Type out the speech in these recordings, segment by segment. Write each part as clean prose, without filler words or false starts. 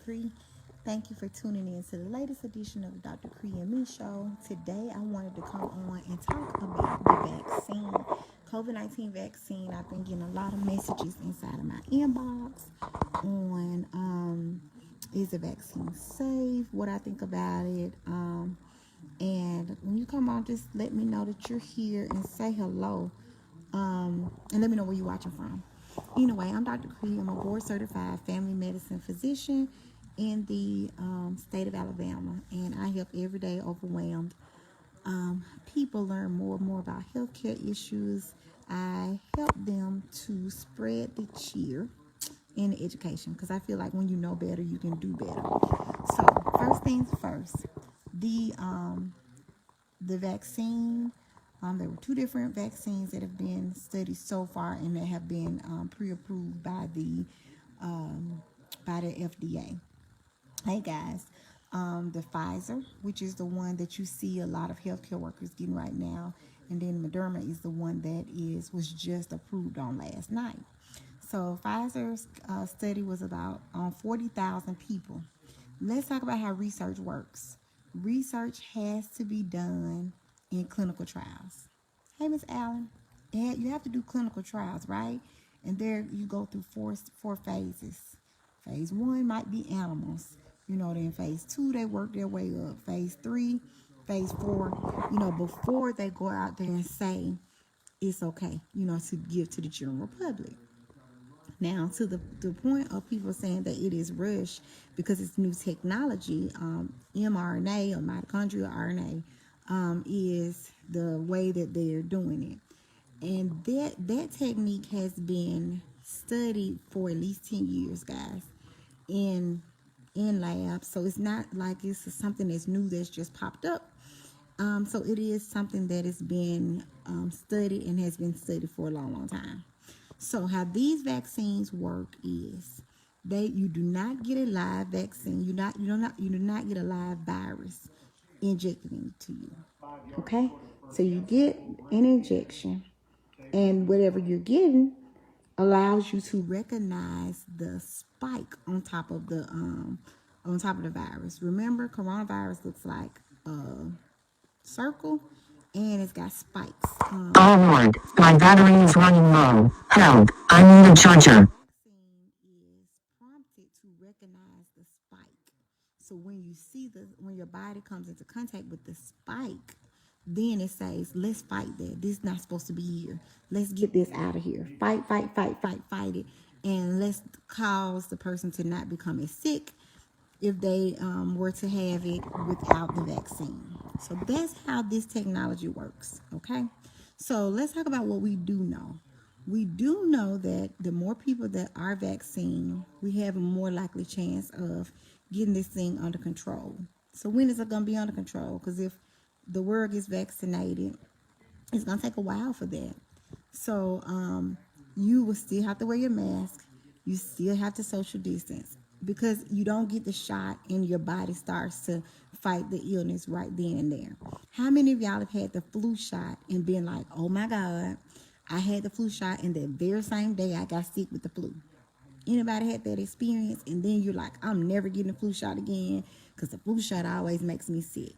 Kre. Thank you for tuning in to the latest edition of the Dr. Kre Me Show. Today, I wanted to come on and talk about the vaccine. COVID-19 vaccine. I've been getting a lot of messages inside of my inbox on is the vaccine safe, what I think about it. And when you come on, just let me know that you're here and say hello. And let me know where you're watching from. Anyway, I'm Dr. Kre. I'm a board certified family medicine physician in the state of Alabama, and I help everyday overwhelmed people learn more and more about healthcare issues. I help them to spread the cheer in education because I feel like when you know better, you can do better. So first things first, the vaccine. There were two different vaccines that have been studied so far and that have been pre-approved by the FDA. Hey guys, the Pfizer, which is the one that you see a lot of healthcare workers getting right now, and then Moderna is the one that was just approved on last night. So Pfizer's study was about 40,000 people. Let's talk about how research works. Research has to be done in clinical trials. Hey, Miss Allen, you have to do clinical trials, right? And there you go through four phases. Phase 1 might be animals. Then phase 2, they work their way up. Phase 3, phase 4, before they go out there and say it's okay, to give to the general public. Now, to the point of people saying that it is rushed because it's new technology, mRNA or mitochondrial RNA is the way that they're doing it. And that technique has been studied for at least 10 years, guys, in labs. So it's not like it's something that's new that's just popped up. So it is something that has been studied and has been studied for a long, long time. So how these vaccines work is you do not get a live vaccine. You do not get a live virus injected into you. Okay? So you get an injection, and whatever you're getting allows you to recognize the spike on top of the virus. Remember, coronavirus looks like a circle, and it's got spikes. Oh Lord, my battery is running low. Help, I need a charger. Vaccine is prompted to recognize the spike. So when you see when your body comes into contact with the spike, then it says, let's fight that. This is not supposed to be here. Let's get this out of here. Fight it. And let's cause the person to not become as sick if they were to have it without the vaccine. So that's how this technology works, okay? So let's talk about what we do know. We do know that the more people that are vaccinated, we have a more likely chance of getting this thing under control. So when is it going to be under control? Because if the world gets vaccinated, it's going to take a while for that. So you will still have to wear your mask. You still have to social distance because you don't get the shot and your body starts to fight the illness right then and there. How many of y'all have had the flu shot and been like, oh my God, I had the flu shot and the very same day I got sick with the flu? Anybody had that experience? And then you're like, I'm never getting a flu shot again because the flu shot always makes me sick.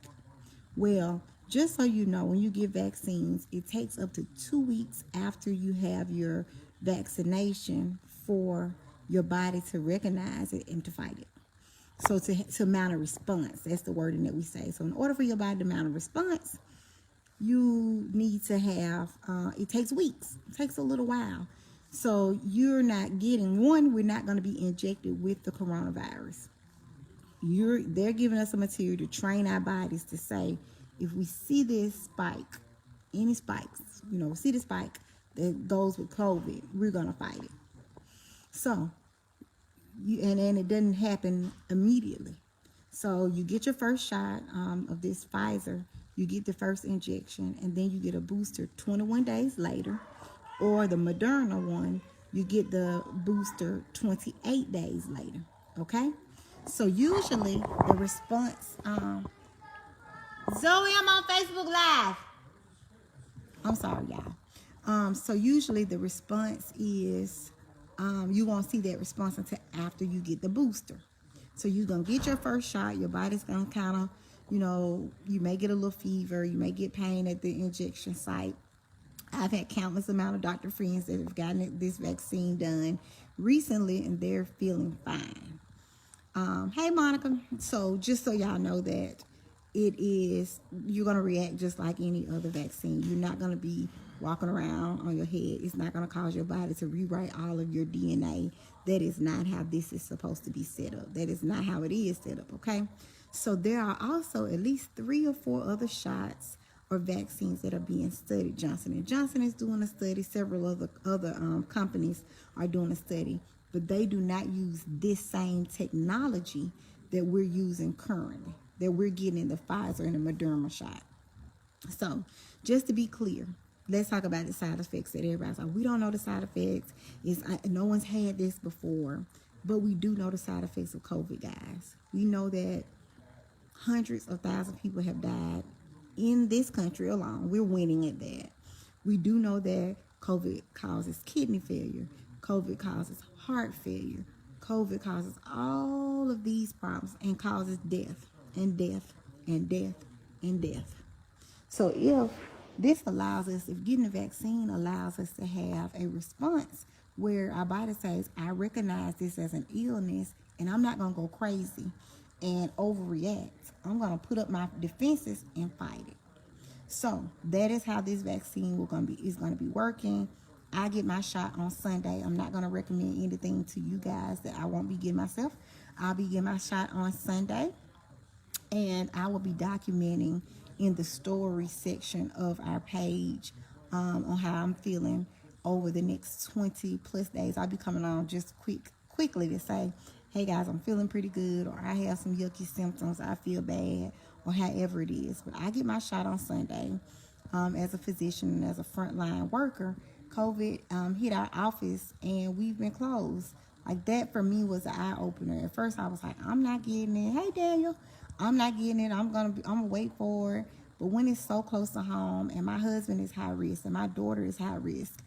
Well, just so you know, when you get vaccines, it takes up to 2 weeks after you have your vaccination for your body to recognize it and to fight it. So to mount a response, that's the wording that we say. So in order for your body to mount a response, you need to have, it takes weeks. It takes a little while. So you're not getting, we're not going to be injected with the coronavirus. They're giving us a material to train our bodies to say, if we see this spike, any spikes, see the spike that goes with COVID, we're going to fight it. So, and it doesn't happen immediately. So you get your first shot of this Pfizer, you get the first injection, and then you get a booster 21 days later. Or the Moderna one, you get the booster 28 days later. Okay? So usually the response, Zoe, I'm on Facebook Live. I'm sorry, y'all. So usually the response is, you won't see that response until after you get the booster. So you're going to get your first shot. Your body's going to kind of, you may get a little fever. You may get pain at the injection site. I've had countless amount of doctor friends that have gotten this vaccine done recently, and they're feeling fine. Hey, Monica. So just so y'all know that you're going to react just like any other vaccine. You're not going to be walking around on your head. It's not going to cause your body to rewrite all of your DNA. That is not how this is supposed to be set up. That is not how it is set up, okay? So there are also at least 3 or 4 other shots or vaccines that are being studied. Johnson & Johnson is doing a study. Several other companies are doing a study, but they do not use this same technology that we're using currently, that we're getting in the Pfizer and the Moderna shot. So just to be clear, let's talk about the side effects that everybody's like, we don't know the side effects. No one's had this before, but we do know the side effects of COVID, guys. We know that hundreds of thousands of people have died in this country alone. We're winning at that. We do know that COVID causes kidney failure. COVID causes heart failure. COVID causes all of these problems and causes death and death and death and death. So if this allows us, if getting a vaccine allows us to have a response where our body says, I recognize this as an illness and I'm not going to go crazy and overreact. I'm going to put up my defenses and fight it. So that is how this vaccine is going to be working. I get my shot on Sunday. I'm not going to recommend anything to you guys that I won't be getting myself. I'll be getting my shot on Sunday, and I will be documenting in the story section of our page on how I'm feeling over the next 20 plus days. I'll be coming on just quickly to say, hey guys, I'm feeling pretty good, or I have some yucky symptoms, I feel bad, or however it is. But I get my shot on Sunday. As a physician and as a frontline worker, COVID hit our office and we've been closed. Like that for me was an eye opener. At first I was like, I'm not getting it. Hey Daniel, I'm not getting it. I'm gonna wait for it. But when it's so close to home and my husband is high risk and my daughter is high risk,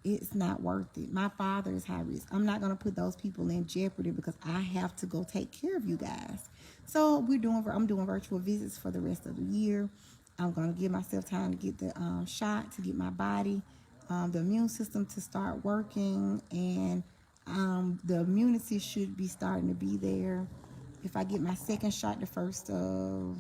it's not worth it. My father is high risk. I'm not going to put those people in jeopardy because I have to go take care of you guys. So I'm doing virtual visits for the rest of the year. I'm going to give myself time to get the shot, to get my body, the immune system to start working, and the immunity should be starting to be there. If I get my second shot the first of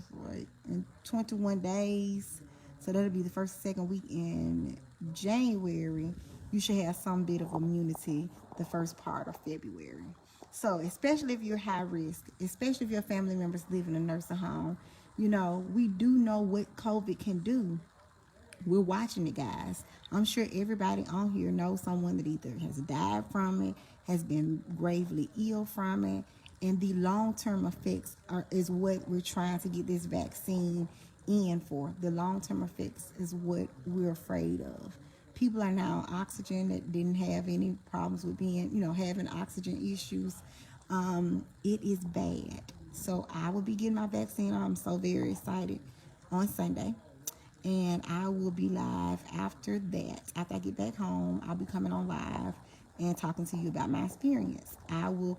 in 21 days, so that'll be the second week in January, you should have some bit of immunity the first part of February. So especially if you're high risk, especially if your family members live in a nursing home, we do know what COVID can do. We're watching it, guys. I'm sure everybody on here knows someone that either has died from it, has been gravely ill from it, and the long-term effects is what we're trying to get this vaccine in for. The long-term effects is what we're afraid of. People are now on oxygen that didn't have any problems with having oxygen issues. It is bad. So I will be getting my vaccine. I'm so very excited on Sunday. And I will be live after that. After I get back home, I'll be coming on live and talking to you about my experience. I will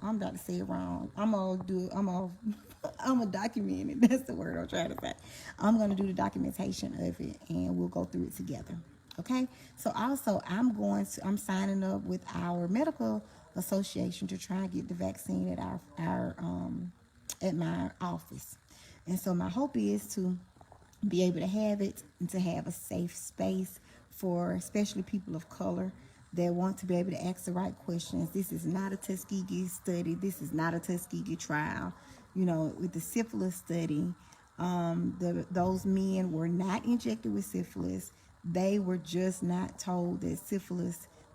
I'm about to say it wrong. I'm gonna document it. That's the word I'm trying to say. I'm gonna do the documentation of it and we'll go through it together. Okay? So also I'm signing up with our medical association to try and get the vaccine at our at my office. And so my hope is to be able to have it and to have a safe space for especially people of color that want to be able to ask the right questions. This is not a Tuskegee study. This is not a Tuskegee trial. With the syphilis study, those men were not injected with syphilis. They were just not told that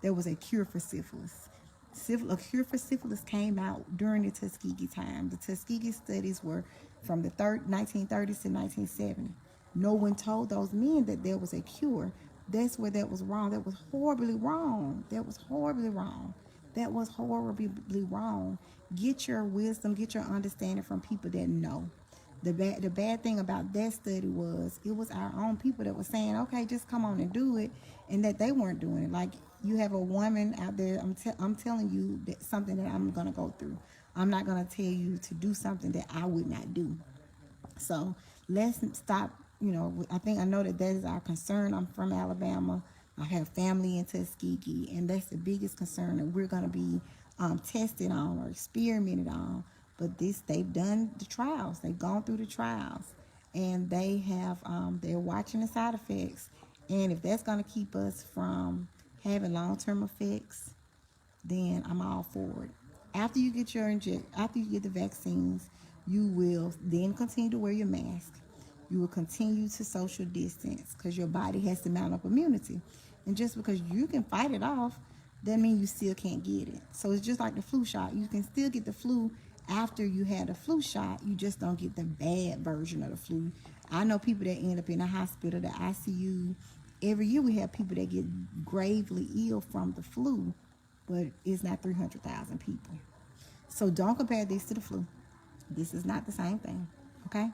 there was a cure for syphilis. A cure for syphilis came out during the Tuskegee time. The Tuskegee studies were from the 1930s to 1970. No one told those men that there was a cure. That's where that was wrong. That was horribly wrong. Get your wisdom, get your understanding from people that know. The bad thing about that study was it was our own people that were saying, okay, just come on and do it, and that they weren't doing it. Like, you have a woman out there, I'm telling you that something that I'm going to go through. I'm not going to tell you to do something that I would not do. So let's stop. I know that is our concern. I'm from Alabama. I have family in Tuskegee, and that's the biggest concern that we're going to be tested on or experimented on. But they've done the trials. They've gone through the trials, and they're watching the side effects. And if that's going to keep us from having long-term effects, then I'm all for it. After you get after you get the vaccines, you will then continue to wear your mask. You will continue to social distance because your body has to mount up immunity. And just because you can fight it off, that means you still can't get it. So it's just like the flu shot. You can still get the flu after you had a flu shot. You just don't get the bad version of the flu. I know people that end up in the hospital, the ICU. Every year we have people that get gravely ill from the flu, but it's not 300,000 people. So don't compare this to the flu. This is not the same thing, okay?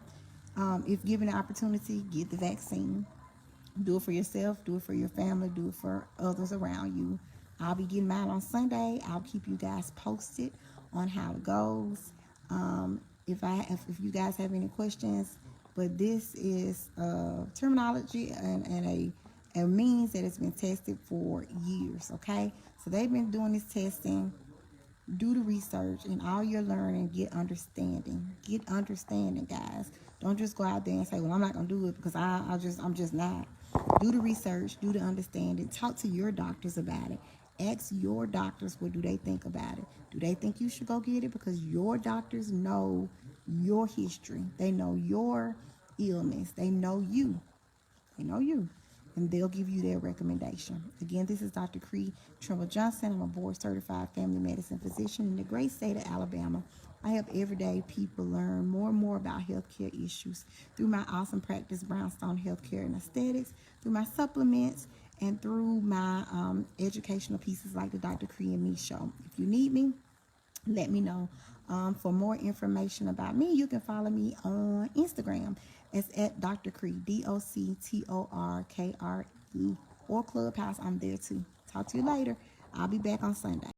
If given the opportunity, get the vaccine. Do it for yourself, do it for your family, do it for others around you. I'll be getting mine on Sunday. I'll keep you guys posted on how it goes. If you guys have any questions, but this is terminology and a means that has been tested for years, okay? So they've been doing this testing. Do the research, and all you're learning, get understanding. Get understanding, guys. Don't just go out there and say, well, I'm not going to do it because I'm just not. Do the research, do the understanding. Talk to your doctors about it. Ask your doctors, what do they think about it? Do they think you should go get it? Because your doctors know your history. They know your illness. They know you. They know you. And they'll give you their recommendation. Again, this is Dr. Kre Trimble Johnson. I'm a board-certified family medicine physician in the great state of Alabama. I help everyday people learn more and more about healthcare issues through my awesome practice, Brownstone Healthcare and Aesthetics, through my supplements, and through my educational pieces like the Dr. Kre Me Show. If you need me, let me know. For more information about me, you can follow me on Instagram. It's at Dr. Kre, DOCTORKRE, or Clubhouse. I'm there too. Talk to you later. I'll be back on Sunday.